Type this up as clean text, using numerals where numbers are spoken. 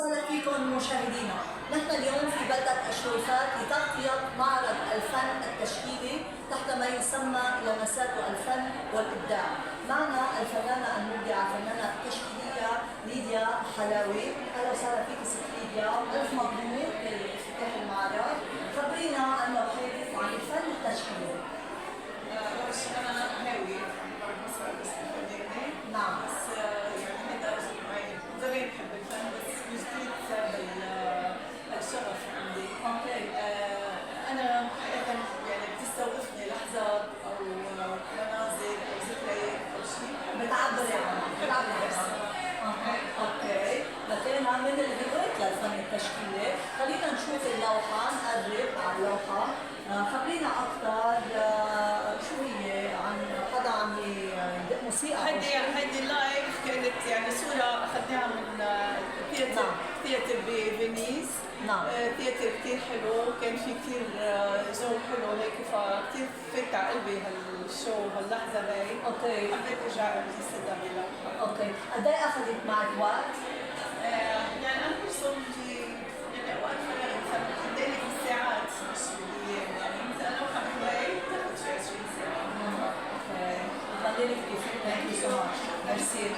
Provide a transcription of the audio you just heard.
وسهلا فيكم مشاهدينا. نحن اليوم في بلدة الشويفات لتغطية معرض الفن التشكيلي تحت ما يسمى لمسات الفن والإبداع. معنا الفنانة المبدعة الفنانة التشكيلية ليديا حلاوي. أهلا وسهلا فيك ست ليديا، ألف مبروك لافتتاح المعرض. خبرينا عن الحديث عن الفن التشكيلي. أول شيء أنا هاوية عن مسرح بس الفنانة. نعم. بس يعني هذا زمان بحب الفن بس من جديد صار الشغف عندي. اوكي. أنا حقيقة يعني بتستوقفني لحظات أو مناظر أو ذكريات أو شيء. بتعبري عنها. اوكي. بدينا من الهواية للفن التشكيلي، خلينا نشوف اللوحة، نقرب على اللوحة. خبرينا أكثر شو هي، عن حدا عم يدق موسيقى؟ هيدي اللايف كانت يعني صورة أخذناها من ثياتر بفينيس. نعم. ثياتر كثير حلو، كان في كثير جو حلو هيك، فكثير فات على قلبي هالشو هاللحظة هاي. اوكي. حبيت ارجع اجسدها بلوحة. اوكي، قد ايه أخذت معك وقت؟ يعني أنا برسمتي يعني أوقات فرغت قدامي بالساعات مش بالأيام، يعني مثلا لوحة بهواي بتاخذ شي 20 ساعة. اوكي. خليني كيف. ثانك يو سو ماتش. ميرسي.